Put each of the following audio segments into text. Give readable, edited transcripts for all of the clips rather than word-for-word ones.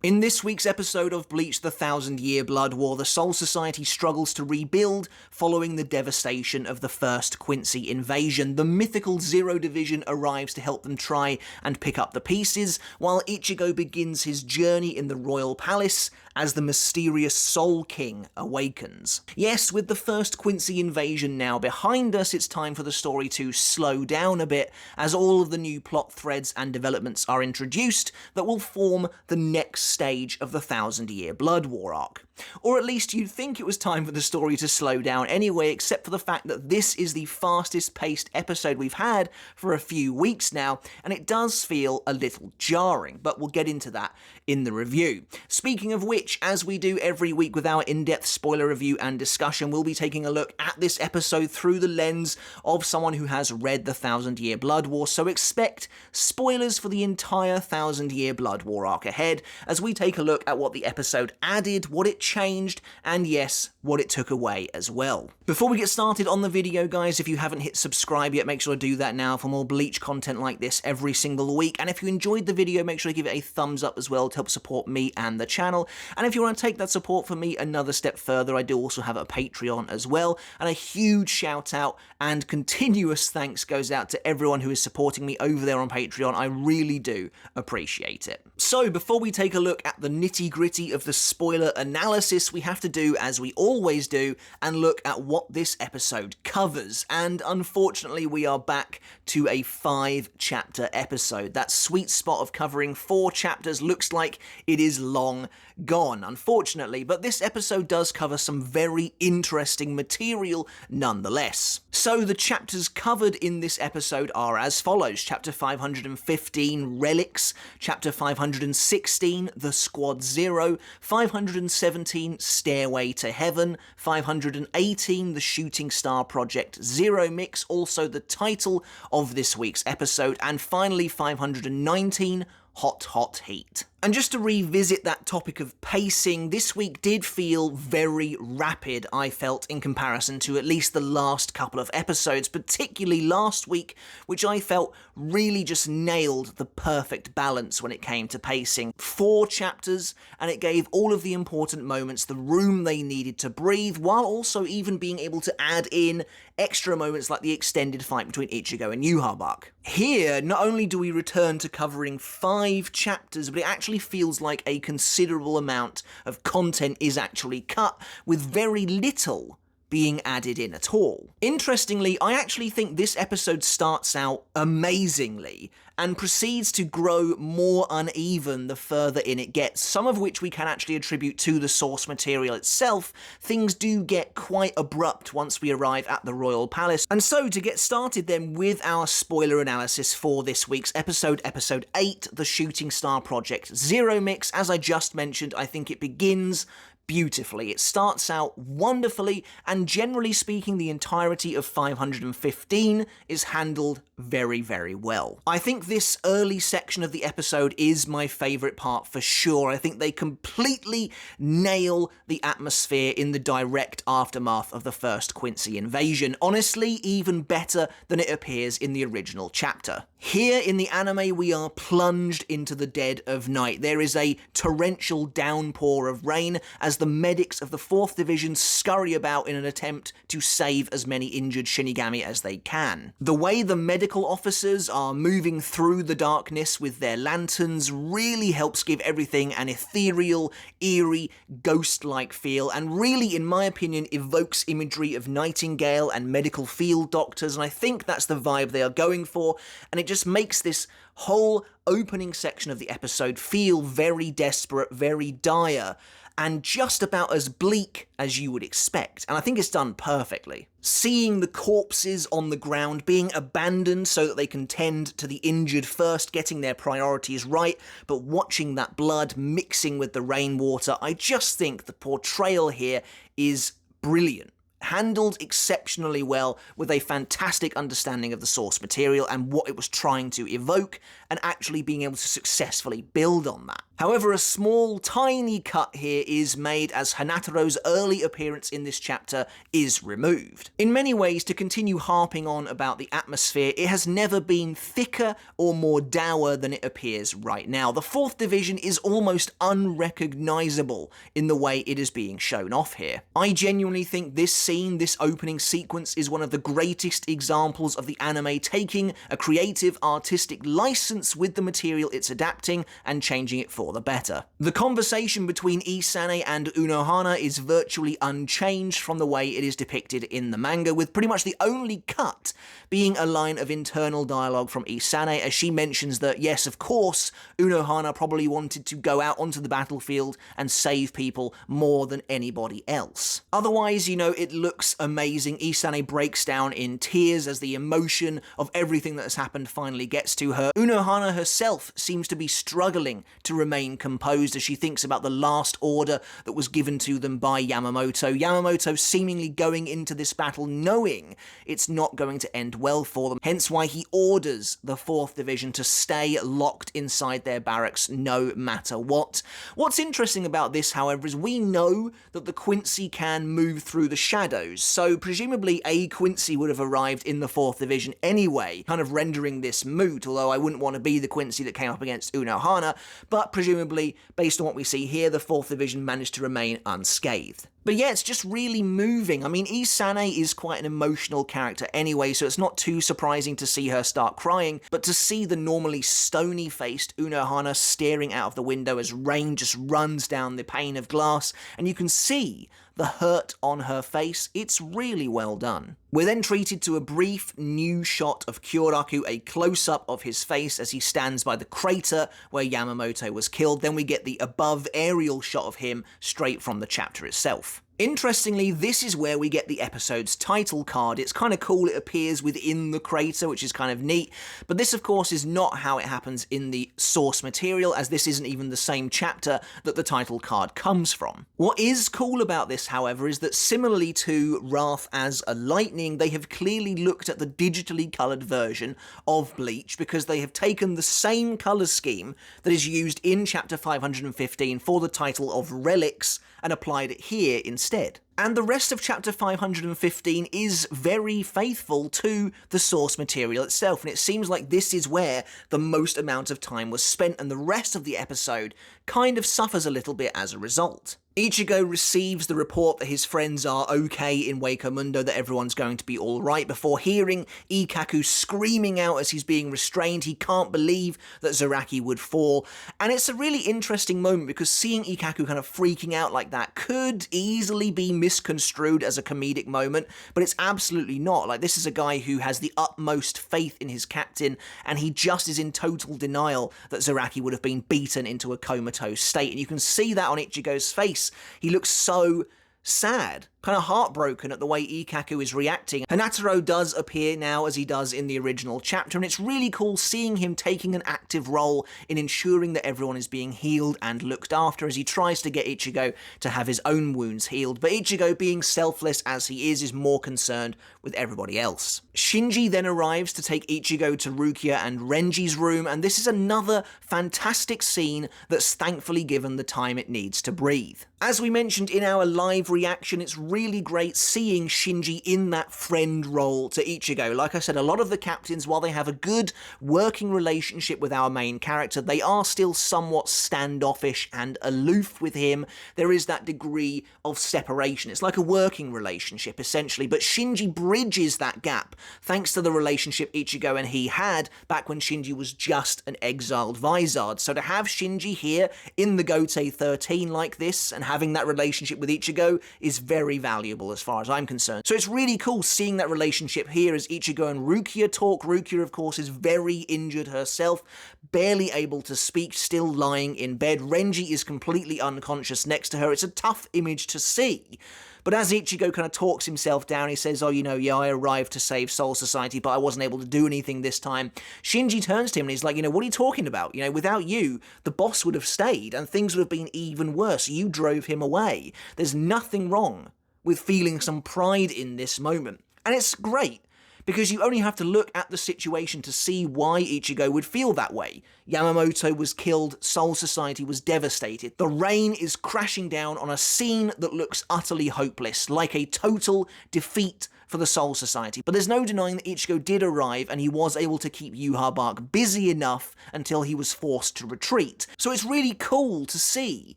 In this week's episode of Bleach the Thousand Year Blood War, the Soul Society struggles to rebuild following the devastation of the first Quincy invasion. The mythical Zero Division arrives to help them try and pick up the pieces, while Ichigo begins his journey in the Royal Palace as the mysterious Soul King awakens. Yes, with the first Quincy invasion now behind us, it's time for the story to slow down a bit, as all of the new plot threads and developments are introduced that will form the next stage of the Thousand Year Blood War arc. Or at least you'd think it was time for the story to slow down anyway, except for the fact that this is the fastest paced episode we've had for a few weeks now, and it does feel a little jarring, but we'll get into that in the review. Speaking of which, as we do every week with our in-depth spoiler review and discussion, we'll be taking a look at this episode through the lens of someone who has read the Thousand Year Blood War, so expect spoilers for the entire Thousand Year Blood War arc ahead, as we take a look at what the episode added, what it changed, and yes, what it took away as well. Before we get started on the video, guys, if you haven't hit subscribe yet, make sure to do that now for more Bleach content like this every single week. And if you enjoyed the video, make sure to give it a thumbs up as well to help support me and the channel. And if you want to take that support from me another step further, I do also have a Patreon as well. And a huge shout out and continuous thanks goes out to everyone who is supporting me over there on Patreon. I really do appreciate it. So before we take a look at the nitty-gritty of the spoiler analysis, we have to do as we always do and look at what this episode covers. And unfortunately, we are back to a 5-chapter episode. That sweet spot of covering 4 chapters looks like it is long gone, unfortunately, but this episode does cover some very interesting material nonetheless. So the chapters covered in this episode are as follows: Chapter 515, Relics; Chapter 516, The Squad Zero; 517, Stairway to Heaven; 518, The Shooting Star Project Zero Mix, also the title of this week's episode; and finally 519, Hot Hot Heat. And just to revisit that topic of pacing, this week did feel very rapid, I felt, in comparison to at least the last couple of episodes, particularly last week, which I felt really just nailed the perfect balance when it came to pacing. 4 chapters, and it gave all of the important moments the room they needed to breathe, while also even being able to add in extra moments like the extended fight between Ichigo and Yhwach. Here, not only do we return to covering 5 chapters, but it actually feels like a considerable amount of content is actually cut, with very little being added in at all. Interestingly, I actually think this episode starts out amazingly and proceeds to grow more uneven the further in it gets, some of which we can actually attribute to the source material itself. Things do get quite abrupt once we arrive at the Royal Palace. And so to get started then with our spoiler analysis for this week's episode, episode 8, The Shooting Star Project Zero Mix, as I just mentioned, I think it begins beautifully. It starts out wonderfully, and generally speaking, the entirety of 515 is handled very, very well. I think this early section of the episode is my favourite part for sure. I think they completely nail the atmosphere in the direct aftermath of the first Quincy invasion. Honestly, even better than it appears in the original chapter. Here in the anime, we are plunged into the dead of night. There is a torrential downpour of rain as the medics of the 4th Division scurry about in an attempt to save as many injured Shinigami as they can. The way the medical officers are moving through the darkness with their lanterns really helps give everything an ethereal, eerie, ghost-like feel, and really, in my opinion, evokes imagery of Nightingale and medical field doctors, and I think that's the vibe they are going for, and it just makes this whole opening section of the episode feel very desperate, very dire, and just about as bleak as you would expect, and I think it's done perfectly. Seeing the corpses on the ground being abandoned so that they can tend to the injured first, getting their priorities right, but watching that blood mixing with the rainwater, I just think the portrayal here is brilliant. Handled exceptionally well, with a fantastic understanding of the source material and what it was trying to evoke, and actually being able to successfully build on that. However, a small, tiny cut here is made as Hanatero's early appearance in this chapter is removed. In many ways, to continue harping on about the atmosphere, it has never been thicker or more dour than it appears right now. The 4th Division is almost unrecognisable in the way it is being shown off here. I genuinely think this scene, this opening sequence, is one of the greatest examples of the anime taking a creative, artistic license with the material it's adapting and changing it for the better. The conversation between Isane and Unohana is virtually unchanged from the way it is depicted in the manga, with pretty much the only cut being a line of internal dialogue from Isane as she mentions that, yes, of course, Unohana probably wanted to go out onto the battlefield and save people more than anybody else. Otherwise, you know, it looks amazing. Isane breaks down in tears as the emotion of everything that has happened finally gets to her. Unohana herself seems to be struggling to remain composed as she thinks about the last order that was given to them by Yamamoto. Yamamoto seemingly going into this battle knowing it's not going to end well for them, hence why he orders the 4th Division to stay locked inside their barracks no matter what. What's interesting about this, however, is we know that the Quincy can move through the shadows, so presumably a Quincy would have arrived in the 4th Division anyway, kind of rendering this moot, although I wouldn't want to be the Quincy that came up against Unohana, but presumably, based on what we see here, the 4th Division managed to remain unscathed. But yeah, it's just really moving. I mean, Isane is quite an emotional character anyway, so it's not too surprising to see her start crying, but to see the normally stony-faced Unohana staring out of the window as rain just runs down the pane of glass, and you can see the hurt on her face, it's really well done. We're then treated to a brief new shot of Kyoraku, a close-up of his face as he stands by the crater where Yamamoto was killed. Then we get the above aerial shot of him straight from the chapter itself. Interestingly, this is where we get the episode's title card. It's kind of cool, it appears within the crater, which is kind of neat, but this of course is not how it happens in the source material, as this isn't even the same chapter that the title card comes from. What is cool about this, however, is that similarly to Wrath as a Lightning, they have clearly looked at the digitally coloured version of Bleach, because they have taken the same colour scheme that is used in chapter 515 for the title of Relics and applied it here instead. And the rest of chapter 515 is very faithful to the source material itself, and it seems like this is where the most amount of time was spent, and the rest of the episode kind of suffers a little bit as a result. Ichigo receives the report that his friends are okay in Wako Mundo, that everyone's going to be alright, before hearing Ikkaku screaming out as he's being restrained. He can't believe that Zaraki would fall, and it's a really interesting moment because seeing Ikkaku kind of freaking out like that could easily be misconstrued as a comedic moment, but it's absolutely not. Like, this is a guy who has the utmost faith in his captain, and he just is in total denial that Zaraki would have been beaten into a comatose state, and you can see that on Ichigo's face. He looks so sad, kind of heartbroken at the way Ikkaku is reacting. Hanataro does appear now as he does in the original chapter, and it's really cool seeing him taking an active role in ensuring that everyone is being healed and looked after as he tries to get Ichigo to have his own wounds healed. But Ichigo, being selfless as he is more concerned with everybody else. Shinji then arrives to take Ichigo to Rukia and Renji's room, and this is another fantastic scene that's thankfully given the time it needs to breathe. As we mentioned in our live reaction, it's really great seeing Shinji in that friend role to Ichigo. Like I said, a lot of the captains, while they have a good working relationship with our main character, they are still somewhat standoffish and aloof with him. There is that degree of separation. It's like a working relationship, essentially, but Shinji bridges that gap thanks to the relationship Ichigo and he had back when Shinji was just an exiled Vizard. So to have Shinji here in the Gotei 13 like this and having that relationship with Ichigo is very valuable as far as I'm concerned. So it's really cool seeing that relationship here as Ichigo and Rukia talk. Rukia, of course, is very injured herself, barely able to speak, still lying in bed. Renji is completely unconscious next to her. It's a tough image to see. But as Ichigo kind of talks himself down, he says, oh, you know, yeah, I arrived to save Soul Society, but I wasn't able to do anything this time. Shinji turns to him and he's like, you know, what are you talking about? You know, without you, the boss would have stayed and things would have been even worse. You drove him away. There's nothing wrong with feeling some pride in this moment. And it's great, because you only have to look at the situation to see why Ichigo would feel that way. Yamamoto was killed, Soul Society was devastated. The rain is crashing down on a scene that looks utterly hopeless, like a total defeat for the Soul Society. But there's no denying that Ichigo did arrive, and he was able to keep Yuha Bark busy enough until he was forced to retreat. So it's really cool to see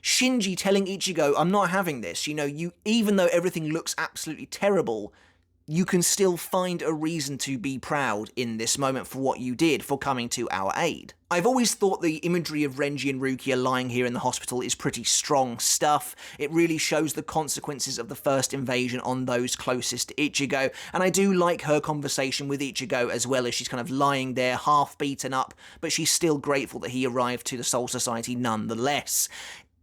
Shinji telling Ichigo, I'm not having this, even though everything looks absolutely terrible, you can still find a reason to be proud in this moment for what you did, for coming to our aid. I've always thought the imagery of Renji and Rukia lying here in the hospital is pretty strong stuff. It really shows the consequences of the first invasion on those closest to Ichigo, and I do like her conversation with Ichigo as well, as she's kind of lying there half beaten up, but she's still grateful that he arrived to the Soul Society nonetheless.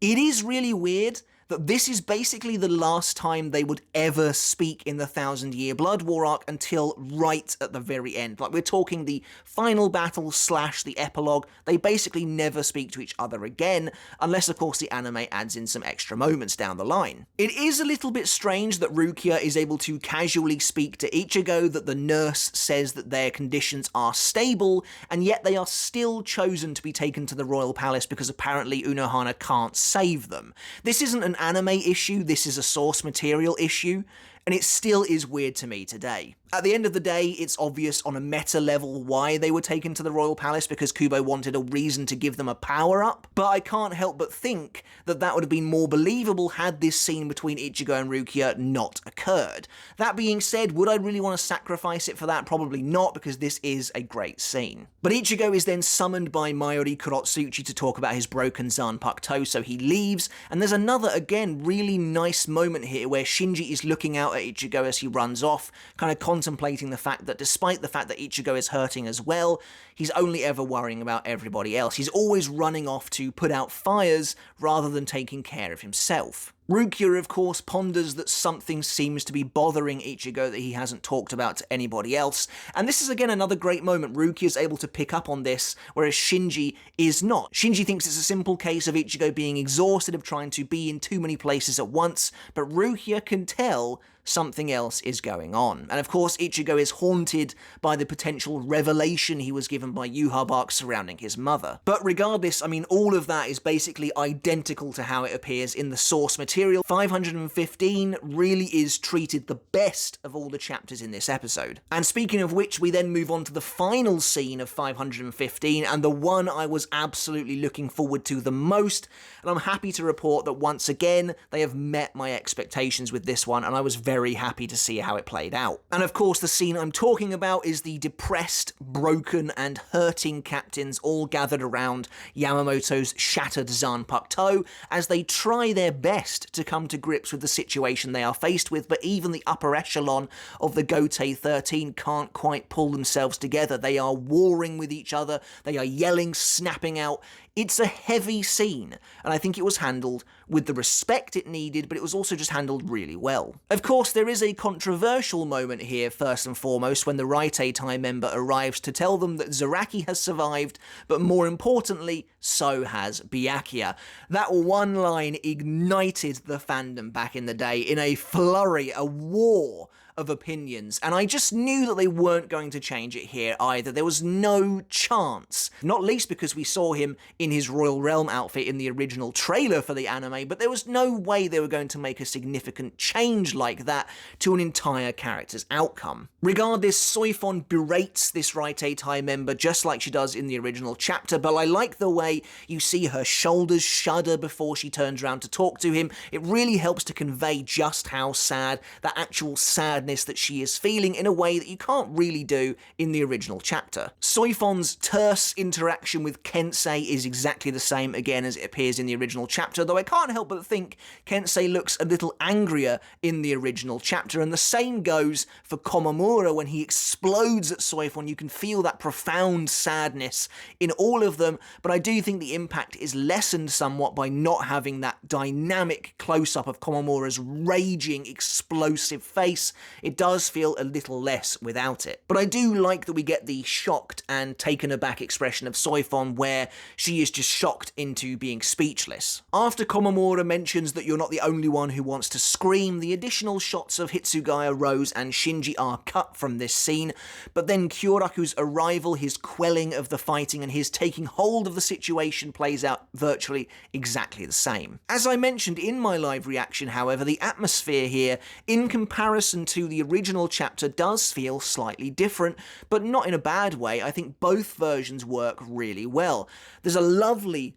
It is really weird that this is basically the last time they would ever speak in the 1,000-Year Blood War arc until right at the very end. Like, we're talking the final battle / the epilogue. They basically never speak to each other again, unless, of course, the anime adds in some extra moments down the line. It is a little bit strange that Rukia is able to casually speak to Ichigo, that the nurse says that their conditions are stable, and yet they are still chosen to be taken to the Royal Palace because apparently Unohana can't save them. This isn't an anime issue, this is a source material issue, and it still is weird to me today. At the end of the day, it's obvious on a meta level why they were taken to the Royal Palace, because Kubo wanted a reason to give them a power-up, but I can't help but think that that would have been more believable had this scene between Ichigo and Rukia not occurred. That being said, would I really want to sacrifice it for that? Probably not, because this is a great scene. But Ichigo is then summoned by Mayuri Kurotsuchi to talk about his broken Zanpakuto, so he leaves, and there's another, again, really nice moment here where Shinji is looking out at Ichigo as he runs off, kind of contemplating the fact that despite the fact that Ichigo is hurting as well, he's only ever worrying about everybody else. He's always running off to put out fires rather than taking care of himself. Rukia, of course, ponders that something seems to be bothering Ichigo that he hasn't talked about to anybody else, and this is again another great moment. Rukia is able to pick up on this, whereas Shinji is not. Shinji thinks it's a simple case of Ichigo being exhausted of trying to be in too many places at once, but Rukia can tell something else is going on. And of course, Ichigo is haunted by the potential revelation he was given by Yuha Bark surrounding his mother. But regardless, I mean, all of that is basically identical to how it appears in the source material. 515 really is treated the best of all the chapters in this episode. And speaking of which, we then move on to the final scene of 515, and the one I was absolutely looking forward to the most, and I'm happy to report that once again, they have met my expectations with this one, and I was very happy to see how it played out. And of course, the scene I'm talking about is the depressed, broken, and hurting captains all gathered around Yamamoto's shattered Zanpakuto as they try their best to come to grips with the situation they are faced with, but even the upper echelon of the Gotei 13 can't quite pull themselves together. They are warring with each other, they are yelling, snapping out. It's a heavy scene, and I think it was handled with the respect it needed, but it was also just handled really well. Of course, there is a controversial moment here, first and foremost, when the Raiteitai member arrives to tell them that Zaraki has survived, but more importantly, so has Byakuya. That one line ignited the fandom back in the day in a flurry, a war of opinions, and I just knew that they weren't going to change it here either. There was no chance, not least because we saw him in his Royal Realm outfit in the original trailer for the anime, but there was no way they were going to make a significant change like that to an entire character's outcome. Regardless, Soifon berates this Raiteitai member just like she does in the original chapter, but I like the way you see her shoulders shudder before she turns around to talk to him. It really helps to convey just how sad, that actual sadness that she is feeling, in a way that you can't really do in the original chapter. Soifon's terse interaction with Kensei is exactly the same again as it appears in the original chapter, though I can't help but think Kensei looks a little angrier in the original chapter, and the same goes for Komamura when he explodes at Soifon. You can feel that profound sadness in all of them, but I do think the impact is lessened somewhat by not having that dynamic close-up of Komamura's raging, explosive face. it does feel a little less without it. But I do like that we get the shocked and taken aback expression of Soifon, where she is just shocked into being speechless. After Komamura mentions that you're not the only one who wants to scream, the additional shots of Hitsugaya, Rose, and Shinji are cut from this scene, but then Kyoraku's arrival, his quelling of the fighting, and his taking hold of the situation plays out virtually exactly the same. As I mentioned in my live reaction, however, the atmosphere here, in comparison to the original chapter, does feel slightly different, but not in a bad way. I think both versions work really well. There's a lovely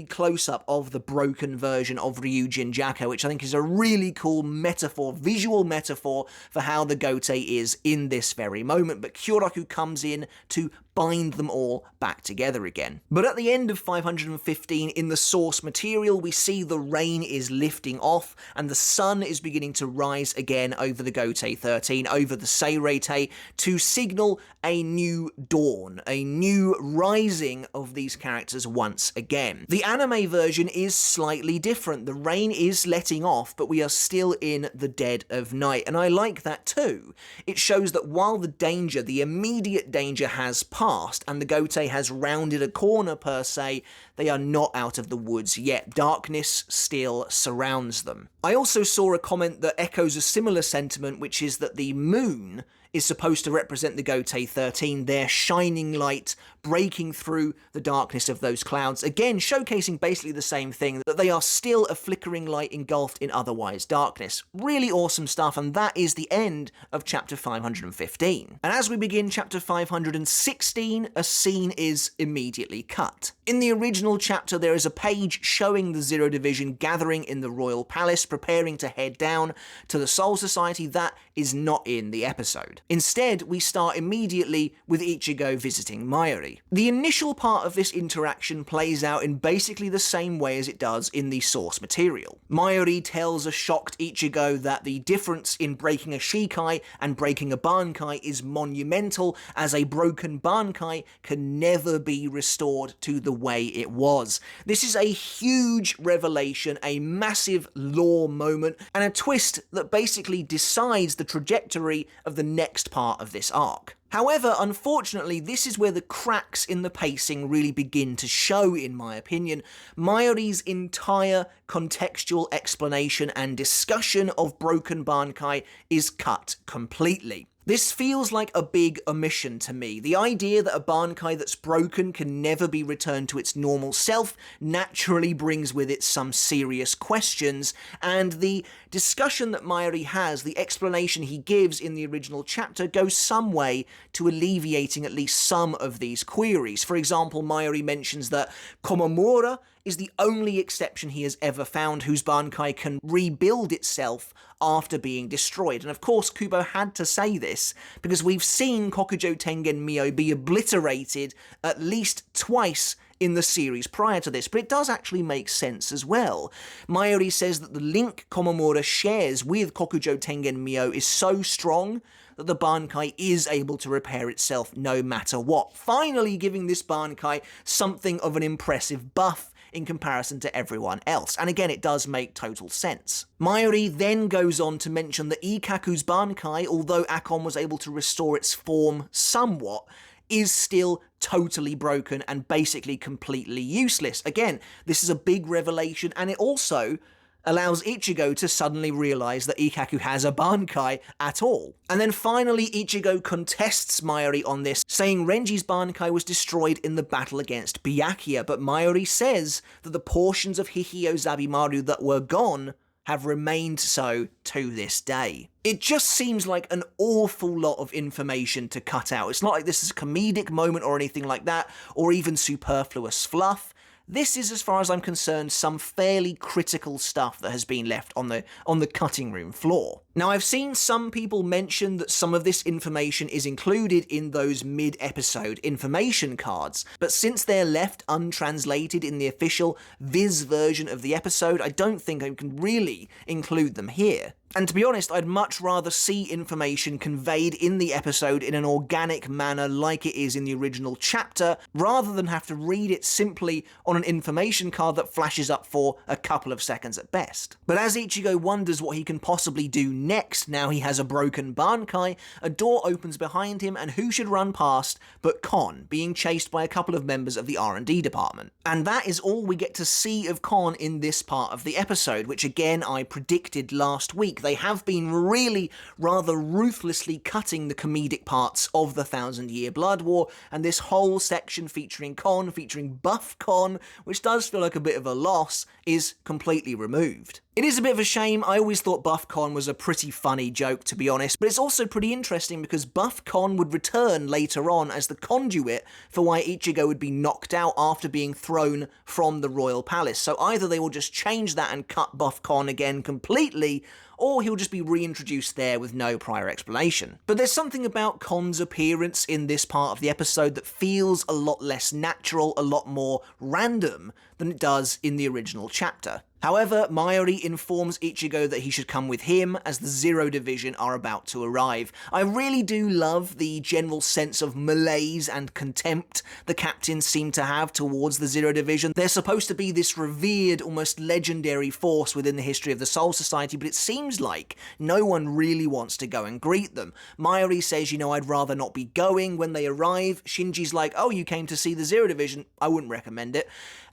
close-up of the broken version of Ryujin Jako, which I think is a really cool metaphor, visual metaphor for how the Gotei is in this very moment, but Kyoraku comes in to bind them all back together again. But at the end of 515, in the source material, we see the rain is lifting off, and the sun is beginning to rise again over the Gotei 13, over the Seireitei, to signal a new dawn, a new rising of these characters once again. The anime version is slightly different. The rain is letting off, but we are still in the dead of night, and I like that too. It shows that while the danger, the immediate danger, has passed, and the Gotei has rounded a corner per se, they are not out of the woods yet. Darkness still surrounds them. I also saw a comment that echoes a similar sentiment, which is that the moon is supposed to represent the Gotei 13, their shining light breaking through the darkness of those clouds, again showcasing basically the same thing, that they are still a flickering light engulfed in otherwise darkness. Really awesome stuff, and that is the end of chapter 515. And as we begin chapter 516, a scene is immediately cut. In the original chapter, there is a page showing the Zero Division gathering in the Royal Palace, preparing to head down to the Soul Society. That is not in the episode. Instead, we start immediately with Ichigo visiting Mayuri. The initial part of this interaction plays out in basically the same way as it does in the source material. Mayuri tells a shocked Ichigo that the difference in breaking a Shikai and breaking a Bankai is monumental, as a broken Bankai can never be restored to the way it was. This is a huge revelation, a massive lore moment, and a twist that basically decides the trajectory of the next part of this arc. However, unfortunately, this is where the cracks in the pacing really begin to show, in my opinion. Mayuri's entire contextual explanation and discussion of broken Bankai is cut completely. This feels like a big omission to me. The idea that a Bankai that's broken can never be returned to its normal self naturally brings with it some serious questions, and the discussion that Mayuri has, the explanation he gives in the original chapter, goes some way to alleviating at least some of these queries. For example, Mayuri mentions that Komamura is the only exception he has ever found whose Bankai can rebuild itself after being destroyed. And of course, Kubo had to say this because we've seen Kokujo Tengen Mio be obliterated at least twice in the series prior to this, but it does actually make sense as well. Mayuri says that the link Komamura shares with Kokujo Tengen Mio is so strong that the Bankai is able to repair itself no matter what, finally giving this Bankai something of an impressive buff in comparison to everyone else. And again, it does make total sense. Mayuri then goes on to mention that Ikaku's Bankai, although Akon was able to restore its form somewhat, is still totally broken and basically completely useless. Again, this is a big revelation, and it also allows Ichigo to suddenly realise that Ikaku has a Bankai at all. And then finally, Ichigo contests Mayuri on this, saying Renji's Bankai was destroyed in the battle against Byakuya, but Mayuri says that the portions of Hihio Zabimaru that were gone have remained so to this day. It just seems like an awful lot of information to cut out. It's not like this is a comedic moment or anything like that, or even superfluous fluff. This is, as far as I'm concerned, some fairly critical stuff that has been left on the cutting room floor. Now, I've seen some people mention that some of this information is included in those mid-episode information cards, but since they're left untranslated in the official Viz version of the episode, I don't think I can really include them here. And to be honest, I'd much rather see information conveyed in the episode in an organic manner like it is in the original chapter, rather than have to read it simply on an information card that flashes up for a couple of seconds at best. But as Ichigo wonders what he can possibly do next now he has a broken Bankai, a door opens behind him, and who should run past but Kon, being chased by a couple of members of the R&D department. And that is all we get to see of Kon in this part of the episode, which again I predicted last week. They have been really rather ruthlessly cutting the comedic parts of the 1,000-Year Blood War, and this whole section featuring Kon, featuring buff Kon, which does feel like a bit of a loss, is completely removed. It is a bit of a shame. I always thought Buff Kon was a pretty funny joke, to be honest, but it's also pretty interesting because Buff Kon would return later on as the conduit for why Ichigo would be knocked out after being thrown from the royal palace. So either they will just change that and cut Buff Kon again completely, or he'll just be reintroduced there with no prior explanation. But there's something about Kon's appearance in this part of the episode that feels a lot less natural, a lot more random than it does in the original chapter. However, Mayuri informs Ichigo that he should come with him as the Zero Division are about to arrive. I really do love the general sense of malaise and contempt the captains seem to have towards the Zero Division. They're supposed to be this revered, almost legendary force within the history of the Soul Society, but it seems like no one really wants to go and greet them. Mayuri says, I'd rather not be going when they arrive. Shinji's like, oh, you came to see the Zero Division? I wouldn't recommend it.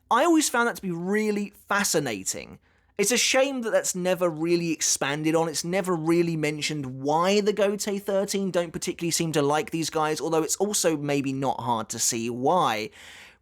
I always found that to be really fascinating. It's a shame that that's never really expanded on. It's never really mentioned why the Gotei 13 don't particularly seem to like these guys, although it's also maybe not hard to see why,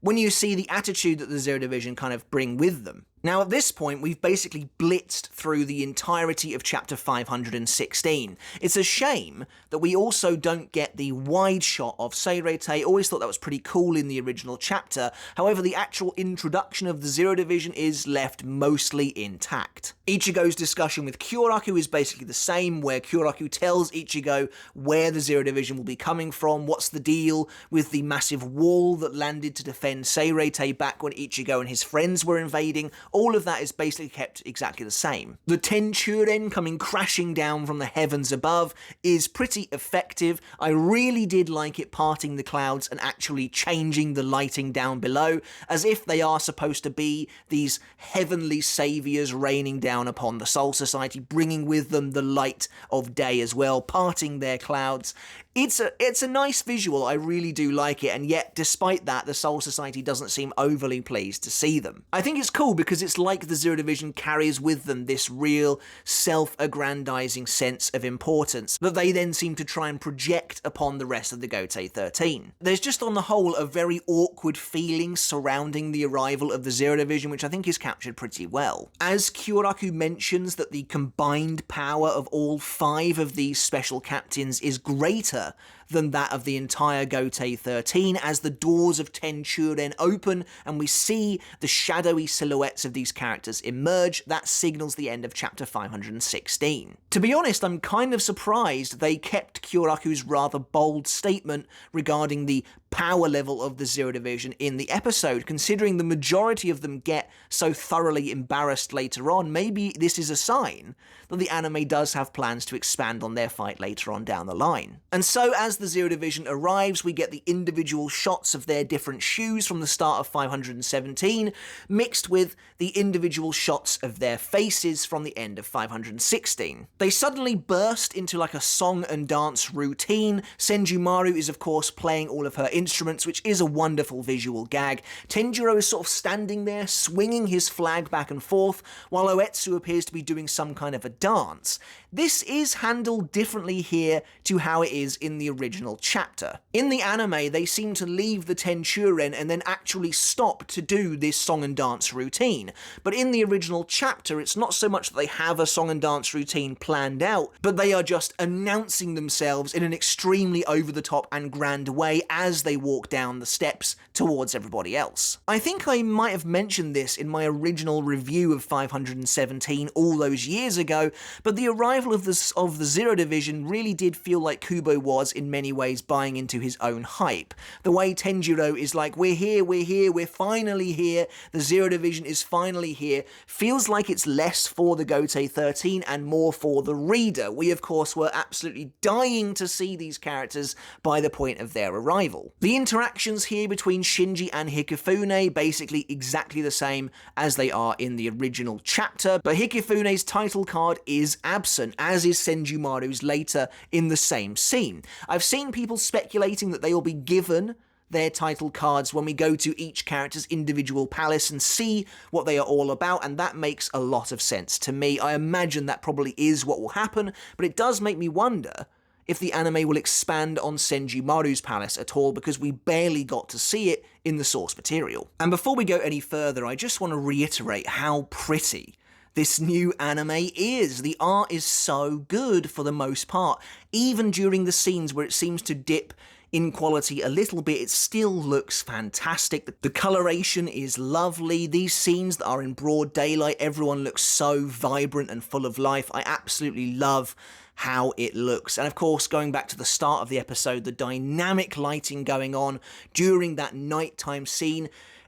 when you see the attitude that the Zero Division kind of bring with them. Now, at this point, we've basically blitzed through the entirety of chapter 516. It's a shame that we also don't get the wide shot of Seirei. Always thought that was pretty cool in the original chapter. However, the actual introduction of the Zero Division is left mostly intact. Ichigo's discussion with Kyoraku is basically the same, where Kyoraku tells Ichigo where the Zero Division will be coming from, what's the deal with the massive wall that landed to defend Seirei back when Ichigo and his friends were invading. All of that is basically kept exactly the same. The Tenchuren coming crashing down from the heavens above is pretty effective. I really did like it parting the clouds and actually changing the lighting down below, as if they are supposed to be these heavenly saviors raining down upon the Soul Society, bringing with them the light of day as well, parting their clouds. It's a nice visual, I really do like it, and yet, despite that, the Soul Society doesn't seem overly pleased to see them. I think it's cool because it's like the Zero Division carries with them this real self-aggrandizing sense of importance that they then seem to try and project upon the rest of the Gotei 13. There's just on the whole a very awkward feeling surrounding the arrival of the Zero Division, which I think is captured pretty well. As Kyoraku mentions that the combined power of all 5 of these special captains is greater than that of the entire Gotei 13, as the doors of Tenchuren open and we see the shadowy silhouettes of these characters emerge, that signals the end of chapter 516. To be honest, I'm kind of surprised they kept Kyoraku's rather bold statement regarding the power level of the Zero Division in the episode, considering the majority of them get so thoroughly embarrassed later on. Maybe this is a sign that the anime does have plans to expand on their fight later on down the line. And so as the Zero Division arrives, we get the individual shots of their different shoes from the start of 517, mixed with the individual shots of their faces from the end of 516. They suddenly burst into like a song and dance routine. Senjumaru is of course playing all of her instruments, which is a wonderful visual gag. Tenjiro is sort of standing there, swinging his flag back and forth, while Oetsu appears to be doing some kind of a dance. This is handled differently here to how it is in the original chapter. In the anime, they seem to leave the Tenchuren and then actually stop to do this song and dance routine. But in the original chapter, it's not so much that they have a song and dance routine planned out, but they are just announcing themselves in an extremely over-the-top and grand way as they walk down the steps towards everybody else. I think I might have mentioned this in my original review of 517 all those years ago, but the arrival of the Zero Division really did feel like Kubo was, in many ways buying into his own hype. The way Tenjiro is like, we're here, we're finally here, the Zero Division is finally here, feels like it's less for the Gotei 13 and more for the reader. We, of course, were absolutely dying to see these characters by the point of their arrival. The interactions here between Shinji and Hikifune, basically exactly the same as they are in the original chapter, but Hikifune's title card is absent, as is Senjumaru's later in the same scene. I've seen people speculating that they will be given their title cards when we go to each character's individual palace and see what they are all about, and that makes a lot of sense to me. I imagine that probably is what will happen, but it does make me wonder if the anime will expand on Senjumaru's palace at all, because we barely got to see it in the source material. And before we go any further, I just want to reiterate how pretty this new anime is. The art is so good for the most part. Even during the scenes where it seems to dip in quality a little bit, it still looks fantastic. The coloration is lovely. These scenes that are in broad daylight, everyone looks so vibrant and full of life. I absolutely love how it looks. And of course, going back to the start of the episode, the dynamic lighting going on during that nighttime scene,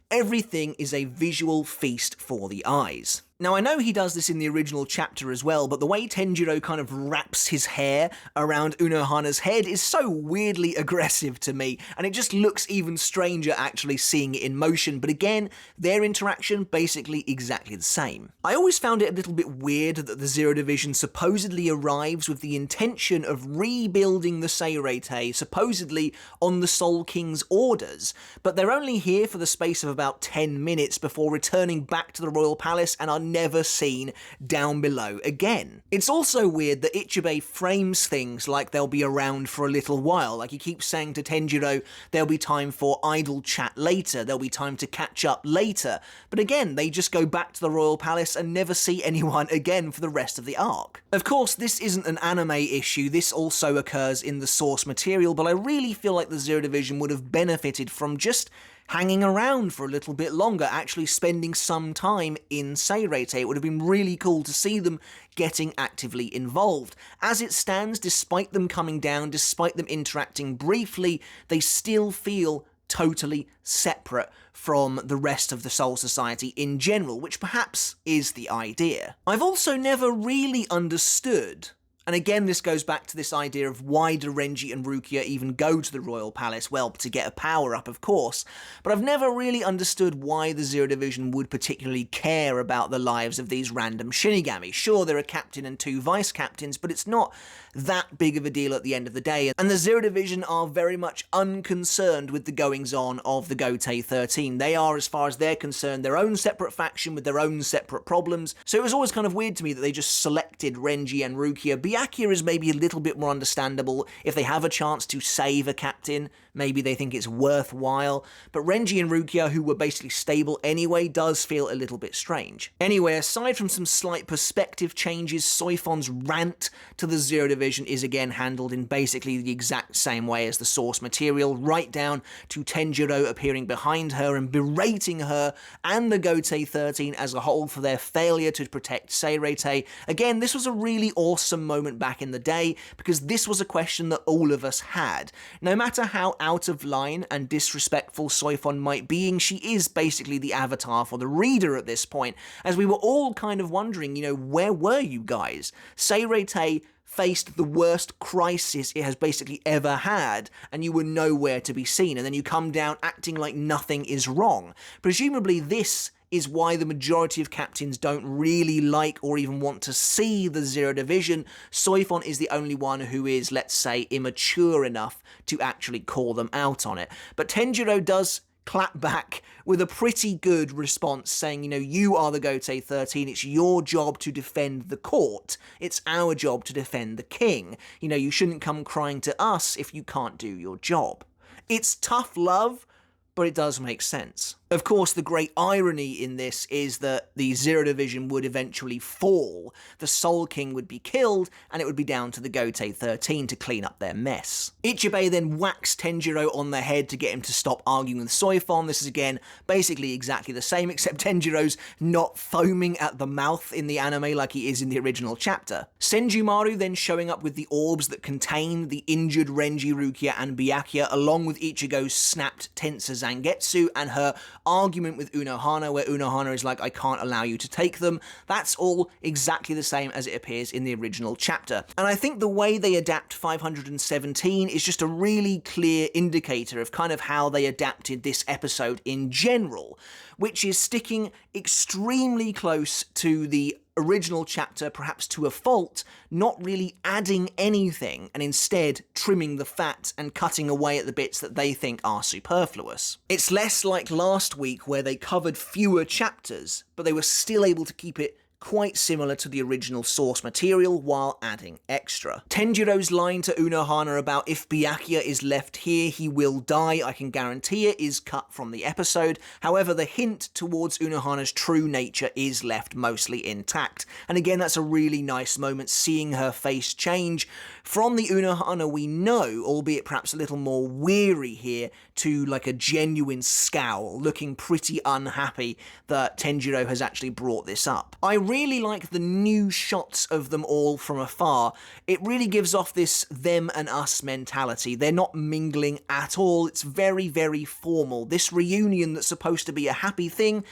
everything is a visual feast for the eyes. Now, I know he does this in the original chapter as well, but the way Tenjiro kind of wraps his hair around Unohana's head is so weirdly aggressive to me, and it just looks even stranger actually seeing it in motion. But again, their interaction basically exactly the same. I always found it a little bit weird that the Zero Division supposedly arrives with the intention of rebuilding the Seirei, supposedly on the Soul King's orders, but they're only here for the space of about 10 minutes before returning back to the Royal Palace and are never seen down below again. It's also weird that Ichigo frames things like they'll be around for a little while, like he keeps saying to Tenjiro, there'll be time for idle chat later, there'll be time to catch up later, but again, they just go back to the Royal Palace and never see anyone again for the rest of the arc. Of course, this isn't an anime issue, this also occurs in the source material, but I really feel like the Zero Division would have benefited from just hanging around for a little bit longer, actually spending some time in Seirei. It would have been really cool to see them getting actively involved. As it stands, despite them coming down, despite them interacting briefly, they still feel totally separate from the rest of the Soul Society in general, which perhaps is the idea. I've also never really understood, and again, this goes back to this idea of why do Renji and Rukia even go to the Royal Palace? Well, to get a power-up, of course. But I've never really understood why the Zero Division would particularly care about the lives of these random Shinigami. Sure, they're a captain and 2 vice-captains, but it's not that big of a deal at the end of the day. And the Zero Division are very much unconcerned with the goings-on of the Gotei 13. They are, as far as they're concerned, their own separate faction with their own separate problems. So it was always kind of weird to me that they just selected Renji and Rukia. Byakuya is maybe a little bit more understandable. If they have a chance to save a captain, maybe they think it's worthwhile. But Renji and Rukia, who were basically stable anyway, does feel a little bit strange. Anyway, aside from some slight perspective changes, Soifon's rant to the Zero Division is again handled in basically the exact same way as the source material, right down to Tenjiro appearing behind her and berating her and the Gotei 13 as a whole for their failure to protect Seirei. Again, this was a really awesome moment back in the day, because this was a question that all of us had. No matter how out of line and disrespectful Soifon might be, she is basically the avatar for the reader at this point, as we were all kind of wondering, where were you guys? Seirei faced the worst crisis it has basically ever had, and you were nowhere to be seen, and then you come down acting like nothing is wrong. Presumably this is why the majority of captains don't really like or even want to see the Zero Division. Soifon is the only one who is, let's say, immature enough to actually call them out on it. But Tenjiro does clap back with a pretty good response saying, you are the Gotei 13, it's your job to defend the court, it's our job to defend the king. You shouldn't come crying to us if you can't do your job. It's tough love, but it does make sense. Of course, the great irony in this is that the Zero Division would eventually fall, the Soul King would be killed, and it would be down to the Gotei 13 to clean up their mess. Ichibei then whacks Tenjiro on the head to get him to stop arguing with Soifon. This is again basically exactly the same, except Tenjiro's not foaming at the mouth in the anime like he is in the original chapter. Senjumaru then showing up with the orbs that contain the injured Renji, Rukia, and Byakuya, along with Ichigo's snapped Tensa Zangetsu and her argument with Unohana, where Unohana is like, I can't allow you to take them. That's all exactly the same as it appears in the original chapter. And I think the way they adapt 517 is just a really clear indicator of kind of how they adapted this episode in general, which is sticking extremely close to the original chapter, perhaps to a fault, not really adding anything, and instead trimming the fat and cutting away at the bits that they think are superfluous. It's less like last week where they covered fewer chapters, but they were still able to keep it quite similar to the original source material while adding extra. Tenjiro's line to Unohana about if Byakuya is left here, he will die, I can guarantee it, is cut from the episode. However, the hint towards Unohana's true nature is left mostly intact. And again, that's a really nice moment, seeing her face change from the Unohana we know, albeit perhaps a little more weary here, to like a genuine scowl, looking pretty unhappy that Tenjiro has actually brought this up. I really like the new shots of them all from afar. It really gives off this them and us mentality. They're not mingling at all. It's very, very formal. This reunion that's supposed to be a happy thing,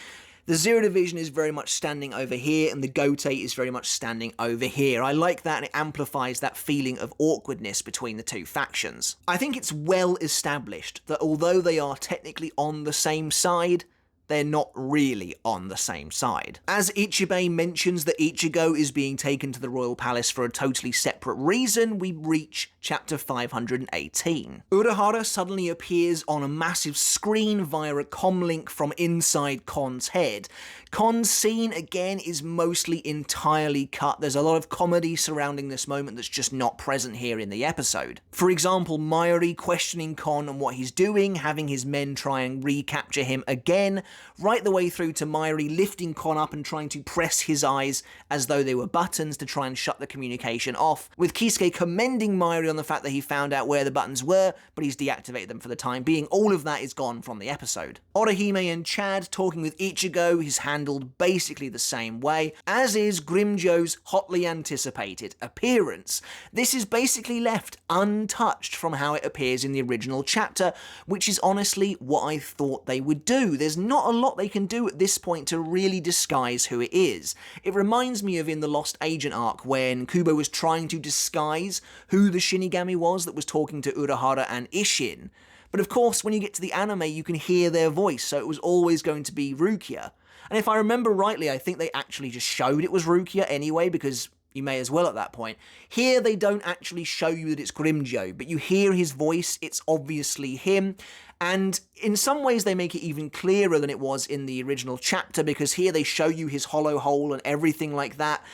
the Zero Division is very much standing over here, and the Gotei is very much standing over here. I like that, and it amplifies that feeling of awkwardness between the two factions. I think it's well established that although they are technically on the same side, they're not really on the same side. As Ichibei mentions that Ichigo is being taken to the Royal Palace for a totally separate reason, we reach chapter 518. Urahara suddenly appears on a massive screen via a comlink from inside Kon's head. Kon's scene, again, is mostly entirely cut. There's a lot of comedy surrounding this moment that's just not present here in the episode. For example, Mayuri questioning Kon on what he's doing, having his men try and recapture him again, right the way through to Mayuri lifting Kon up and trying to press his eyes as though they were buttons to try and shut the communication off, with Kisuke commending Mayuri on the fact that he found out where the buttons were, but he's deactivated them for the time being. All of that is gone from the episode. Orihime and Chad talking with Ichigo is handled basically the same way, as is Grimmjow's hotly anticipated appearance. This is basically left untouched from how it appears in the original chapter, which is honestly what I thought they would do. There's not a lot they can do at this point to really disguise who it is. It reminds me of in the Lost Agent arc when Kubo was trying to disguise who the Shinigami was that was talking to Urahara and Isshin. But of course, when you get to the anime, you can hear their voice, so it was always going to be Rukia. And if I remember rightly, I think they actually just showed it was Rukia anyway, because you may as well at that point. Here, they don't actually show you that it's Grimmjow, but you hear his voice, it's obviously him. And in some ways, they make it even clearer than it was in the original chapter, because here they show you his hollow hole and everything like that.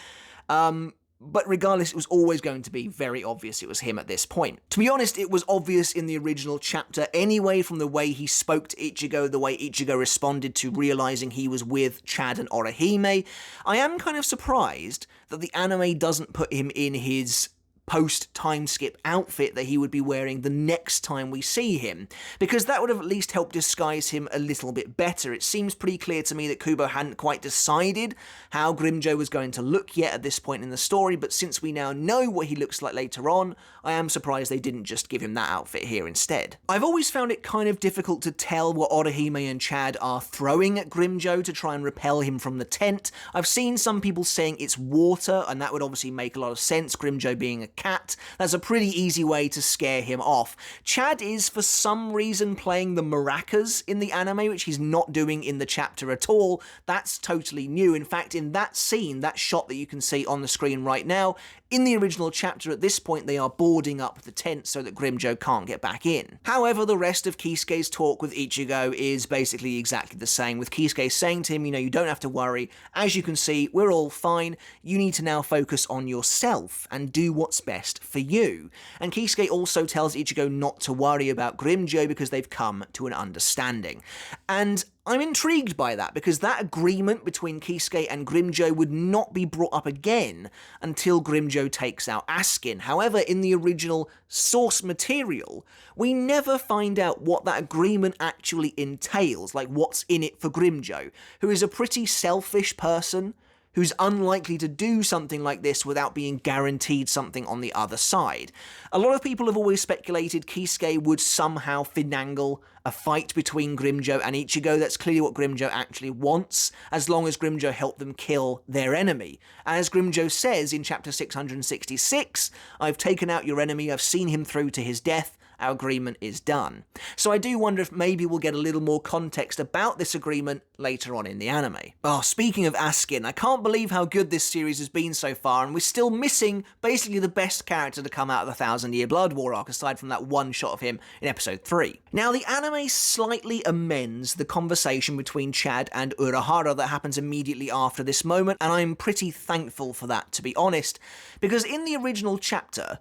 But regardless, it was always going to be very obvious it was him at this point. To be honest, it was obvious in the original chapter anyway, from the way he spoke to Ichigo, the way Ichigo responded to realizing he was with Chad and Orihime. I am kind of surprised that the anime doesn't put him in his post-time skip outfit that he would be wearing the next time we see him, because that would have at least helped disguise him a little bit better. It seems pretty clear to me that Kubo hadn't quite decided how Grimmjow was going to look yet at this point in the story, but since we now know what he looks like later on, I am surprised they didn't just give him that outfit here instead. I've always found it kind of difficult to tell what Orihime and Chad are throwing at Grimmjow to try and repel him from the tent. I've seen some people saying it's water, and that would obviously make a lot of sense, Grimmjow being a cat. That's a pretty easy way to scare him off. Chad is, for some reason, playing the maracas in the anime, which he's not doing in the chapter at all. That's totally new. In fact, in that scene, that shot that you can see on the screen right now, in the original chapter, at this point, they are boarding up the tent so that Grimmjow can't get back in. However, the rest of Kisuke's talk with Ichigo is basically exactly the same, with Kisuke saying to him, you don't have to worry. As you can see, we're all fine. You need to now focus on yourself and do what's best for you. And Kisuke also tells Ichigo not to worry about Grimmjow because they've come to an understanding. And I'm intrigued by that, because that agreement between Kisuke and Grimmjow would not be brought up again until Grimmjow takes out Askin. However, in the original source material, we never find out what that agreement actually entails, like what's in it for Grimmjow, who is a pretty selfish person, who's unlikely to do something like this without being guaranteed something on the other side. A lot of people have always speculated Kisuke would somehow finagle a fight between Grimmjow and Ichigo. That's clearly what Grimmjow actually wants, as long as Grimmjow helped them kill their enemy. As Grimmjow says in chapter 666, "I've taken out your enemy, I've seen him through to his death, our agreement is done." So I do wonder if maybe we'll get a little more context about this agreement later on in the anime. Oh, speaking of Askin, I can't believe how good this series has been so far, and we're still missing basically the best character to come out of the 1,000-Year Blood War arc, aside from that one shot of him in episode 3. Now, the anime slightly amends the conversation between Chad and Urahara that happens immediately after this moment, and I'm pretty thankful for that, to be honest, because in the original chapter,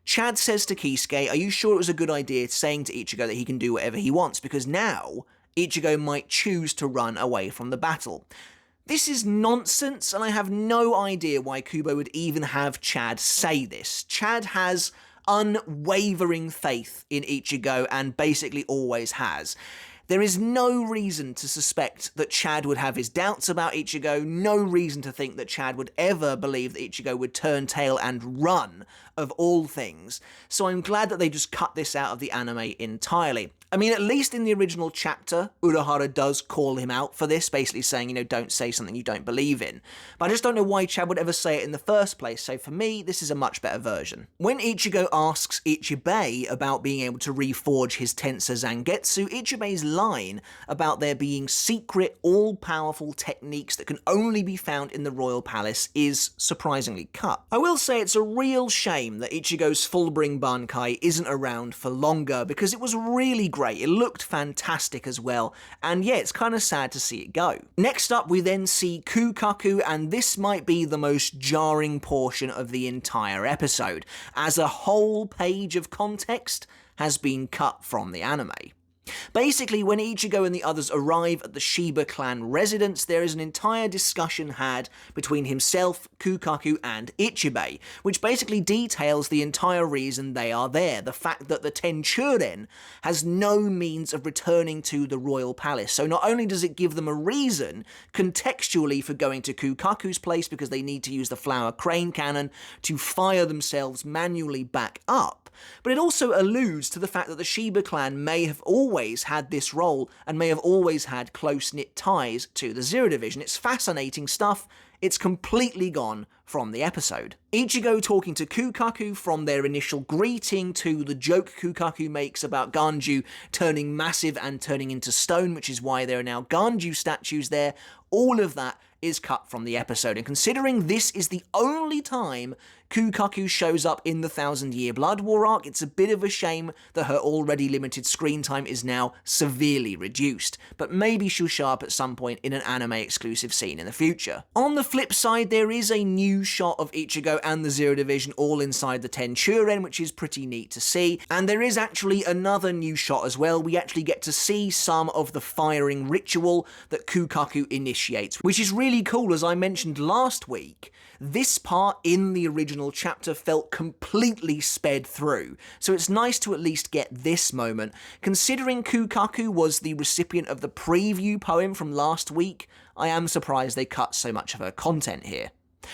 Chad says to Kisuke, "Are you sure it was a good idea saying to Ichigo that he can do whatever he wants, because now Ichigo might choose to run away from the battle." This is nonsense, and I have no idea why Kubo would even have Chad say this. Chad has unwavering faith in Ichigo, and basically always has. There is no reason to suspect that Chad would have his doubts about Ichigo, no reason to think that Chad would ever believe that Ichigo would turn tail and run, of all things. So I'm glad that they just cut this out of the anime entirely. I mean, at least in the original chapter, Urahara does call him out for this, basically saying, don't say something you don't believe in. But I just don't know why Chad would ever say it in the first place, so for me, this is a much better version. When Ichigo asks Ichibei about being able to reforge his Tensa Zangetsu, Ichibei's line about there being secret, all-powerful techniques that can only be found in the Royal Palace is surprisingly cut. I will say it's a real shame that Ichigo's Fullbring Bankai isn't around for longer, because it was really great. It looked fantastic as well, and yeah, it's kind of sad to see it go. Next up, we then see Kukaku, and this might be the most jarring portion of the entire episode, as a whole page of context has been cut from the anime. Basically, when Ichigo and the others arrive at the Shiba clan residence, there is an entire discussion had between himself, Kukaku, and Ichibei, which basically details the entire reason they are there, the fact that the Tenchuren has no means of returning to the royal palace. So not only does it give them a reason, contextually, for going to Kukaku's place because they need to use the flower crane cannon to fire themselves manually back up, but it also alludes to the fact that the Shiba clan may have always had this role and may have always had close-knit ties to the Zero Division. It's fascinating stuff. It's completely gone from the episode. Ichigo talking to Kukaku, from their initial greeting to the joke Kukaku makes about Ganju turning massive and turning into stone, which is why there are now Ganju statues there. All of that is cut from the episode, and considering this is the only time Kukaku shows up in the 1,000-Year Blood War arc, it's a bit of a shame that her already limited screen time is now severely reduced, but maybe she'll show up at some point in an anime-exclusive scene in the future. On the flip side, there is a new shot of Ichigo and the Zero Division all inside the Tenchuren, which is pretty neat to see, and there is actually another new shot as well. We actually get to see some of the firing ritual that Kukaku initiates, which is really cool. As I mentioned last week, this part in the original chapter felt completely sped through, so it's nice to at least get this moment. Considering Kukaku was the recipient of the preview poem from last week, I am surprised they cut so much of her content here.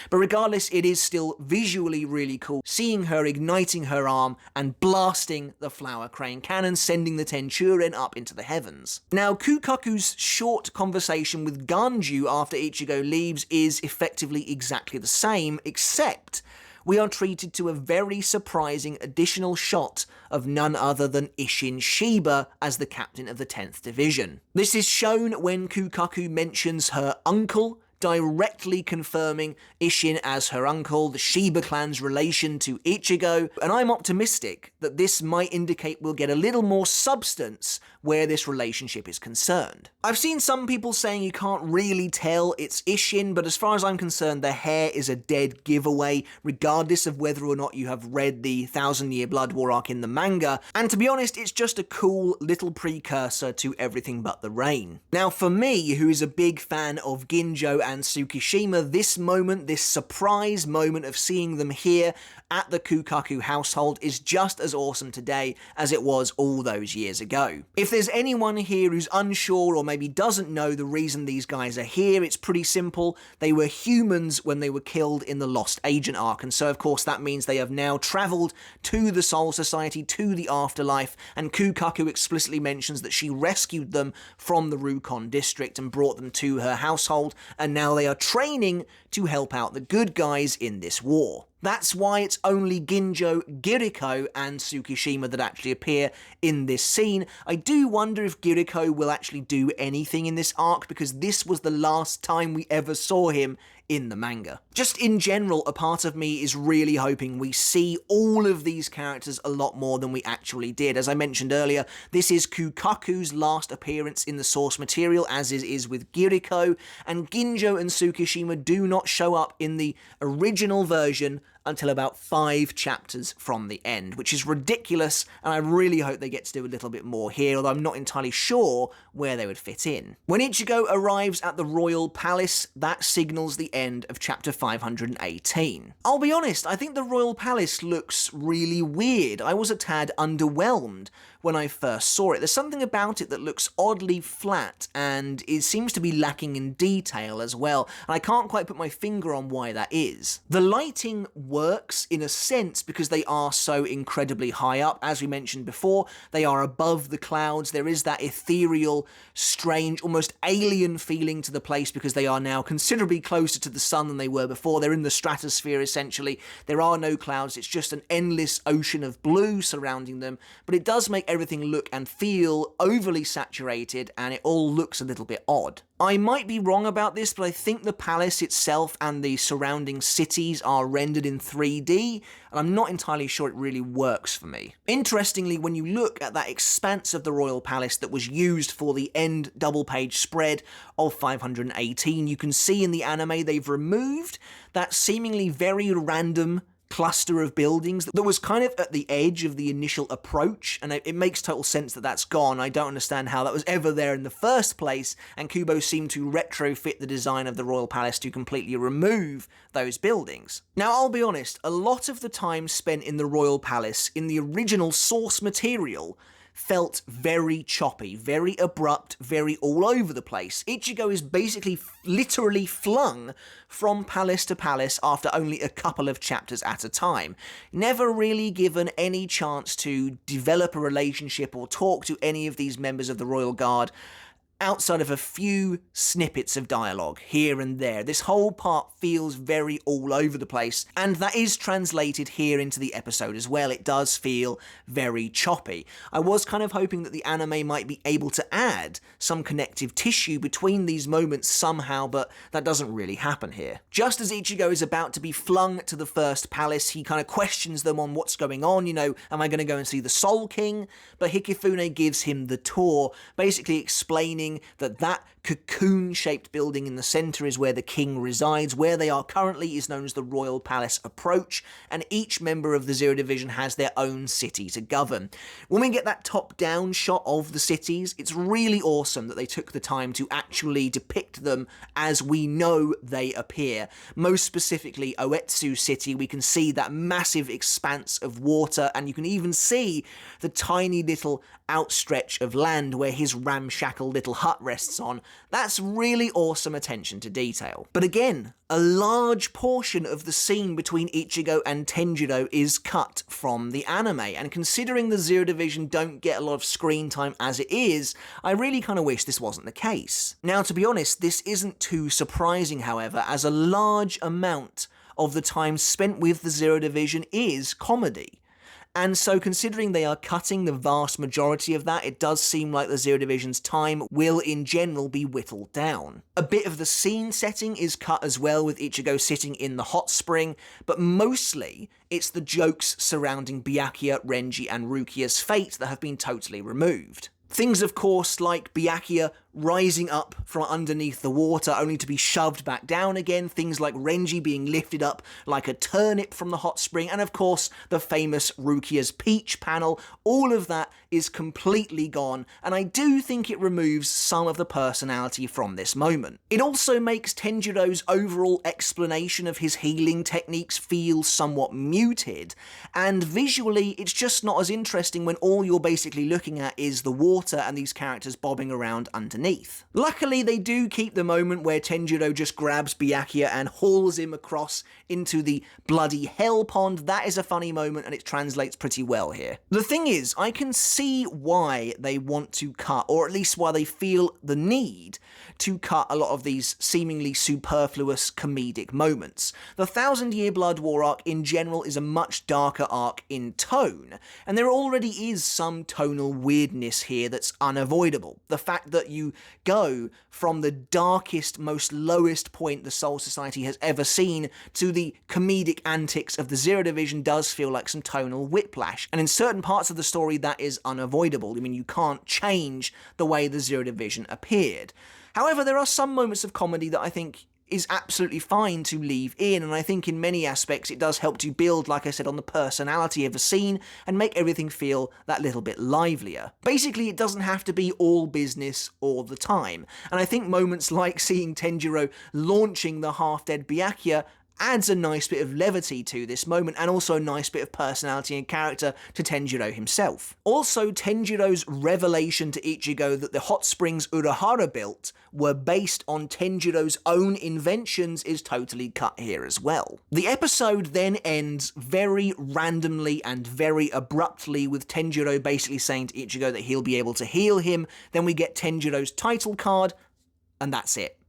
But regardless, it is still visually really cool seeing her igniting her arm and blasting the flower crane cannon, sending the Tenchuren up into the heavens. Now, Kukaku's short conversation with Ganju after Ichigo leaves is effectively exactly the same, except we are treated to a very surprising additional shot of none other than Isshin Shiba as the captain of the 10th Division. This is shown when Kukaku mentions her uncle, directly confirming Isshin as her uncle, the Shiba clan's relation to Ichigo, and I'm optimistic that this might indicate we'll get a little more substance where this relationship is concerned. I've seen some people saying you can't really tell it's Isshin, but as far as I'm concerned, the hair is a dead giveaway, regardless of whether or not you have read the 1,000 Year Blood War arc in the manga, and to be honest, it's just a cool little precursor to Everything But the Rain. Now for me, who is a big fan of Grimmjow and Tsukishima, this moment, this surprise moment of seeing them here at the Kukaku household is just as awesome today as it was all those years ago. If there's anyone here who's unsure or maybe doesn't know the reason these guys are here, it's pretty simple. They were humans when they were killed in the Lost Agent arc, and so of course that means they have now travelled to the Soul Society, to the afterlife, and Kukaku explicitly mentions that she rescued them from the Rukon district and brought them to her household, and now they are training to help out the good guys in this war. That's why it's only Ginjo, Giriko, and Tsukishima that actually appear in this scene. I do wonder if Giriko will actually do anything in this arc, because this was the last time we ever saw him in the manga. Just in general, a part of me is really hoping we see all of these characters a lot more than we actually did. As I mentioned earlier, this is Kukaku's last appearance in the source material, as is with Giriko, and Ginjo and Tsukishima do not show up in the original version until about 5 chapters from the end, which is ridiculous, and I really hope they get to do a little bit more here, although I'm not entirely sure where they would fit in. When Ichigo arrives at the Royal Palace, that signals the end of chapter 518. I'll be honest, I think the Royal Palace looks really weird. I was a tad underwhelmed when I first saw it. There's something about it that looks oddly flat, and it seems to be lacking in detail as well, and I can't quite put my finger on why that is. The lighting works in a sense because they are so incredibly high up. As we mentioned before, they are above the clouds. There is that ethereal, strange, almost alien feeling to the place because they are now considerably closer to the sun than they were before. They're in the stratosphere, essentially. There are no clouds. It's just an endless ocean of blue surrounding them, but it does make everything look and feel overly saturated, and it all looks a little bit odd. I might be wrong about this, but I think the palace itself and the surrounding cities are rendered in 3D, and I'm not entirely sure it really works for me. Interestingly, when you look at that expanse of the Royal Palace that was used for the end double-page spread of 518, you can see in the anime they've removed that seemingly very random cluster of buildings that was kind of at the edge of the initial approach, and it makes total sense that that's gone. I don't understand how that was ever there in the first place, and Kubo seemed to retrofit the design of the Royal Palace to completely remove those buildings. Now, I'll be honest, a lot of the time spent in the Royal Palace in the original source material felt very choppy, very abrupt, very all over the place. Ichigo is basically literally flung from palace to palace after only a couple of chapters at a time, never really given any chance to develop a relationship or talk to any of these members of the Royal Guard outside of a few snippets of dialogue here and there. This whole part feels very all over the place, and that is translated here into the episode as well. It does feel very choppy. I was kind of hoping that the anime might be able to add some connective tissue between these moments somehow, but that doesn't really happen here. Just as Ichigo is about to be flung to the first palace, he kind of questions them on what's going on, am I going to go and see the Soul King? But Hikifune gives him the tour, basically explaining that cocoon-shaped building in the centre is where the king resides. Where they are currently is known as the Royal Palace Approach, and each member of the Zero Division has their own city to govern. When we get that top-down shot of the cities, it's really awesome that they took the time to actually depict them as we know they appear. Most specifically, Oetsu City, we can see that massive expanse of water, and you can even see the tiny little outstretch of land where his ramshackle little hut rests on. That's really awesome attention to detail. But again, a large portion of the scene between Ichigo and Tenjiro is cut from the anime, and considering the Zero Division don't get a lot of screen time as it is, I really kind of wish this wasn't the case. Now, to be honest, this isn't too surprising, however, as a large amount of the time spent with the Zero Division is comedy. And so considering they are cutting the vast majority of that, it does seem like the Zero Division's time will in general be whittled down. A bit of the scene setting is cut as well, with Ichigo sitting in the hot spring, but mostly it's the jokes surrounding Byakuya, Renji and Rukia's fate that have been totally removed. Things, of course, like Byakuya rising up from underneath the water only to be shoved back down again, things like Renji being lifted up like a turnip from the hot spring, and of course the famous Rukia's Peach panel, all of that is completely gone, and I do think it removes some of the personality from this moment. It also makes Tenjiro's overall explanation of his healing techniques feel somewhat muted, and visually it's just not as interesting when all you're basically looking at is the water and these characters bobbing around underneath. Luckily, they do keep the moment where Tenjiro just grabs Byakuya and hauls him across into the bloody hell pond. That is a funny moment, and it translates pretty well here. The thing is, I can see why they want to cut, or at least why they feel the need to cut a lot of these seemingly superfluous comedic moments. The Thousand Year Blood War arc in general is a much darker arc in tone, and there already is some tonal weirdness here that's unavoidable. The fact that you go from the darkest, most lowest point the Soul Society has ever seen to the comedic antics of the Zero Division does feel like some tonal whiplash, and in certain parts of the story that is unavoidable. I mean, you can't change the way the Zero Division appeared. However, there are some moments of comedy that I think is absolutely fine to leave in, and I think in many aspects it does help to build, like I said, on the personality of the scene and make everything feel that little bit livelier. Basically, it doesn't have to be all business all the time, and I think moments like seeing Tenjiro launching the half-dead Byakuya adds a nice bit of levity to this moment, and also a nice bit of personality and character to Tenjiro himself. Also, Tenjiro's revelation to Ichigo that the hot springs Urahara built were based on Tenjiro's own inventions is totally cut here as well. The episode then ends very randomly and very abruptly, with Tenjiro basically saying to Ichigo that he'll be able to heal him. Then we get Tenjiro's title card, and that's it.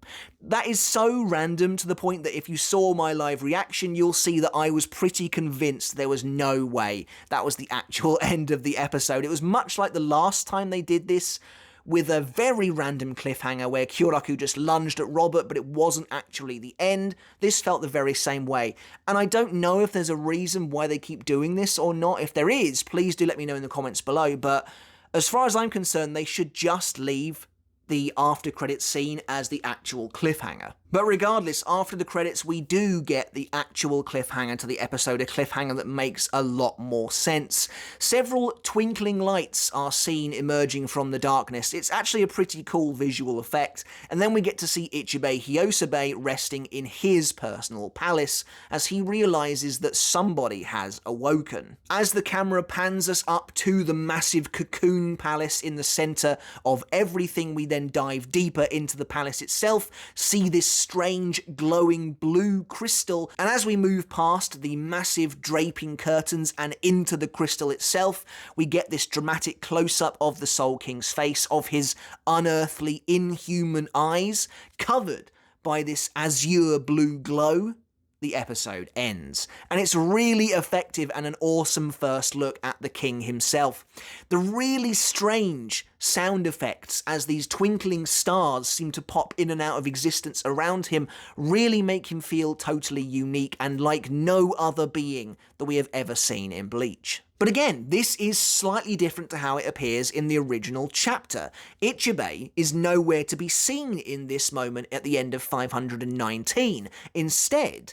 That is so random to the point that if you saw my live reaction, you'll see that I was pretty convinced there was no way that was the actual end of the episode. It was much like the last time they did this, with a very random cliffhanger where Kyoraku just lunged at Robert, but it wasn't actually the end. This felt the very same way, and I don't know if there's a reason why they keep doing this or not. If there is, please do let me know in the comments below, but as far as I'm concerned, they should just leave the after credits scene as the actual cliffhanger. But regardless, after the credits we do get the actual cliffhanger to the episode, a cliffhanger that makes a lot more sense. Several twinkling lights are seen emerging from the darkness. It's actually a pretty cool visual effect, and then we get to see Ichibei Hyosabe resting in his personal palace as he realizes that somebody has awoken. As the camera pans us up to the massive cocoon palace in the center of everything, we then dive deeper into the palace itself, see this strange glowing blue crystal, and as we move past the massive draping curtains and into the crystal itself, we get this dramatic close-up of the Soul King's face, of his unearthly, inhuman eyes, covered by this azure blue glow. The episode ends, and it's really effective and an awesome first look at the king himself. The really strange sound effects as these twinkling stars seem to pop in and out of existence around him really make him feel totally unique and like no other being that we have ever seen in Bleach. But again, this is slightly different to how it appears in the original chapter. Ichibei is nowhere to be seen in this moment at the end of 519. Instead,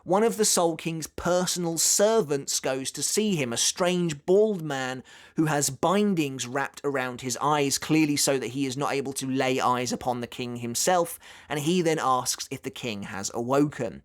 one of the Soul King's personal servants goes to see him, a strange bald man who has bindings wrapped around his eyes, clearly so that he is not able to lay eyes upon the king himself, and he then asks if the king has awoken.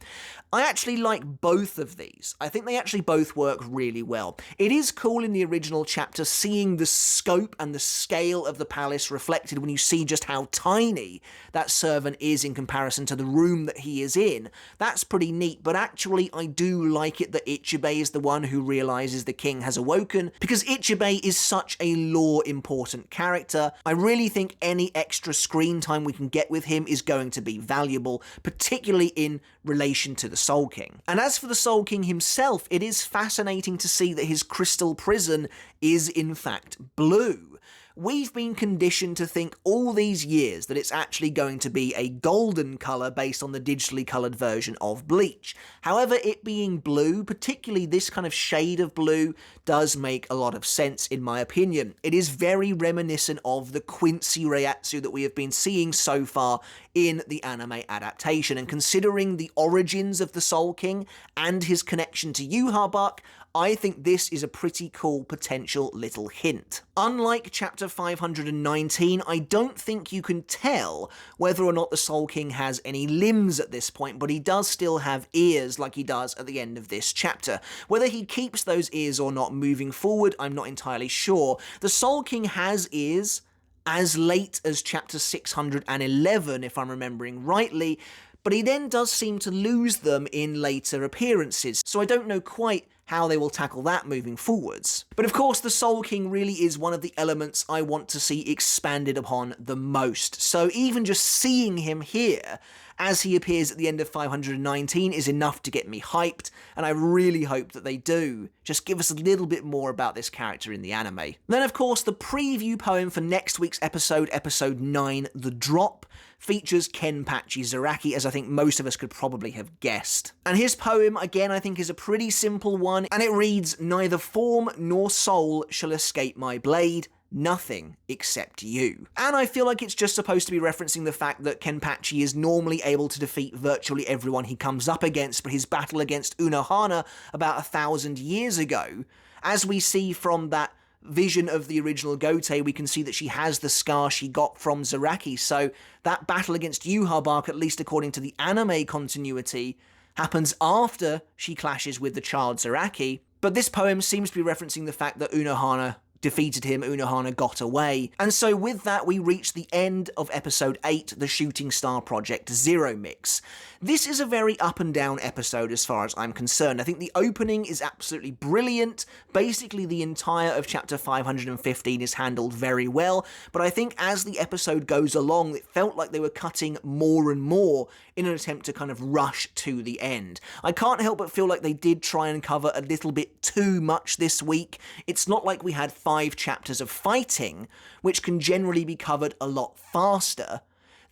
I actually like both of these. I think they actually both work really well. It is cool in the original chapter seeing the scope and the scale of the palace reflected when you see just how tiny that servant is in comparison to the room that he is in. That's pretty neat, but actually I do like it that Ichibei is the one who realizes the king has awoken, because Ichibei is such a lore-important character. I really think any extra screen time we can get with him is going to be valuable, particularly in relation to the Soul King. And as for the Soul King himself, it is fascinating to see that his crystal prison is in fact blue. we've been conditioned to think all these years that it's actually going to be a golden colour based on the digitally coloured version of Bleach. However, it being blue, particularly this kind of shade of blue, does make a lot of sense in my opinion. It is very reminiscent of the Quincy Reiatsu that we have been seeing so far in the anime adaptation, and considering the origins of the Soul King and his connection to Yhwach, I think this is a pretty cool potential little hint. Unlike chapter 519, I don't think you can tell whether or not the Soul King has any limbs at this point, but he does still have ears like he does at the end of this chapter. Whether he keeps those ears or not moving forward, I'm not entirely sure. The Soul King has ears as late as chapter 611, if I'm remembering rightly, but he then does seem to lose them in later appearances, so I don't know quite how they will tackle that moving forwards. But of course, the Soul King really is one of the elements I want to see expanded upon the most, so even just seeing him here as he appears at the end of 519 is enough to get me hyped, and I really hope that they do just give us a little bit more about this character in the anime. Then of course, the preview poem for next week's episode, episode 9, The Drop, features Kenpachi Zaraki, as I think most of us could probably have guessed. And his poem, again, I think is a pretty simple one, and it reads, "Neither form nor soul shall escape my blade, nothing except you." And I feel like it's just supposed to be referencing the fact that Kenpachi is normally able to defeat virtually everyone he comes up against, but his battle against Unohana about 1,000 years ago, as we see from that vision of the original Gote, we can see that she has the scar she got from Zaraki, so that battle against Yhwach, at least according to the anime continuity, happens after she clashes with the child Zaraki, but this poem seems to be referencing the fact that Unohana defeated him, Unohana got away. And so with that, we reach the end of episode 8, the Shooting Star Project Zero Mix. This is a very up and down episode as far as I'm concerned. I think the opening is absolutely brilliant. Basically, the entire of chapter 515 is handled very well, but I think as the episode goes along, it felt like they were cutting more and more in an attempt to kind of rush to the end. I can't help but feel like they did try and cover a little bit too much this week. It's not like we had 5 chapters of fighting, which can generally be covered a lot faster.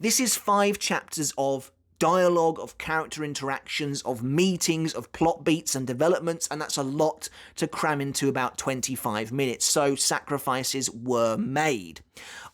This is 5 chapters of dialogue, of character interactions, of meetings, of plot beats and developments, and that's a lot to cram into about 25 minutes, so sacrifices were made.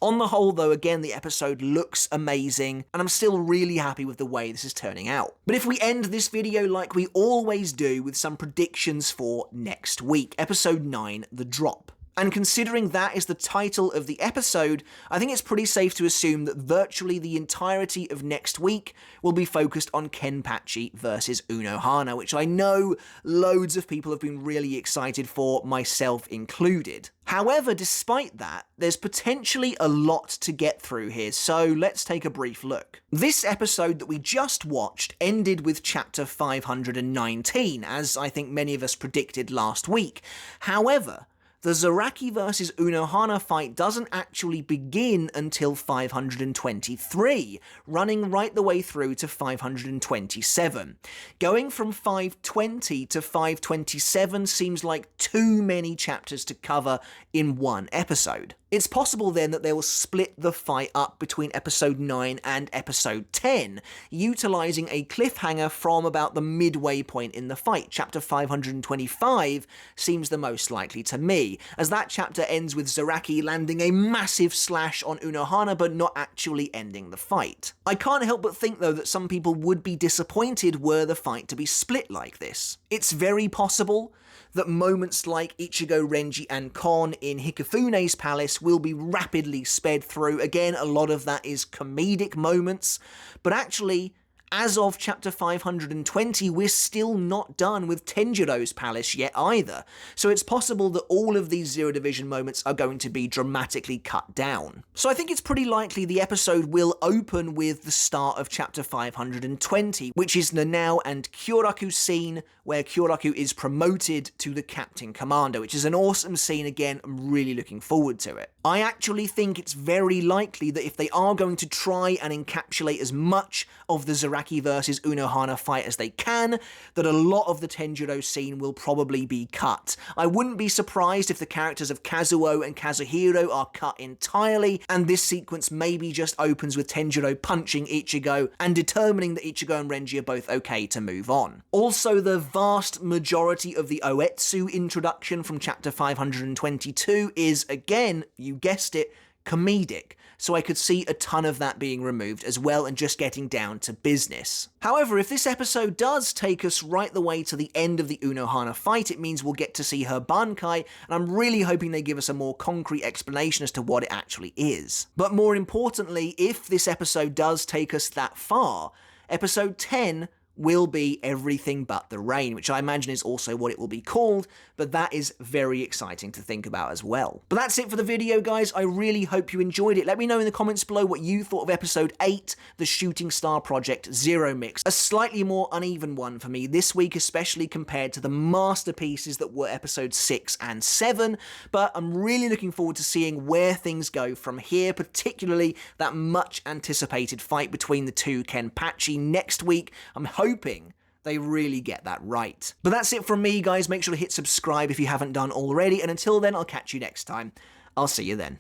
On the whole, though, again, the episode looks amazing, and I'm still really happy with the way this is turning out. But if we end this video like we always do with some predictions for next week, episode 9, The Drop. And considering that is the title of the episode, I think it's pretty safe to assume that virtually the entirety of next week will be focused on Kenpachi versus Unohana, which I know loads of people have been really excited for, myself included. However, despite that, there's potentially a lot to get through here, so let's take a brief look. This episode that we just watched ended with chapter 519, as I think many of us predicted last week. However, the Zaraki versus Unohana fight doesn't actually begin until 523, running right the way through to 527. Going from 520 to 527 seems like too many chapters to cover in one episode. It's possible then that they will split the fight up between episode 9 and episode 10, utilising a cliffhanger from about the midway point in the fight. Chapter 525 seems the most likely to me, as that chapter ends with Zaraki landing a massive slash on Unohana but not actually ending the fight. I can't help but think though that some people would be disappointed were the fight to be split like this. It's very possible that moments like Ichigo, Renji, and Kon in Hikafune's palace will be rapidly sped through. Again, a lot of that is comedic moments, but actually, as of chapter 520, we're still not done with Tenjiro's palace yet either, so it's possible that all of these Zero Division moments are going to be dramatically cut down. So I think it's pretty likely the episode will open with the start of chapter 520, which is Nanao and Kyoraku's scene, where Kyoraku is promoted to the Captain Commander, which is an awesome scene. Again, I'm really looking forward to it. I actually think it's very likely that if they are going to try and encapsulate as much of the Zaraki wacky versus Unohana fight as they can, that a lot of the Tenjiro scene will probably be cut. I wouldn't be surprised if the characters of Kazuo and Kazuhiro are cut entirely, and this sequence maybe just opens with Tenjiro punching Ichigo and determining that Ichigo and Renji are both okay to move on. Also, the vast majority of the Oetsu introduction from chapter 522 is, again, you guessed it, comedic, so I could see a ton of that being removed as well and just getting down to business. However, if this episode does take us right the way to the end of the Unohana fight, it means we'll get to see her Bankai, and I'm really hoping they give us a more concrete explanation as to what it actually is. But more importantly, if this episode does take us that far, episode 10 will be Everything But the Rain, which I imagine is also what it will be called, but that is very exciting to think about as well. But that's it for the video, guys. I really hope you enjoyed it. Let me know in the comments below what you thought of episode 8, the Shooting Star Project Zero Mix. A slightly more uneven one for me this week, especially compared to the masterpieces that were episodes 6 and 7, but I'm really looking forward to seeing where things go from here, particularly that much anticipated fight between the two Kenpachi next week. I'm hoping they really get that right. But that's it from me, guys. Make sure to hit subscribe if you haven't done already, and until then, I'll catch you next time. I'll see you then.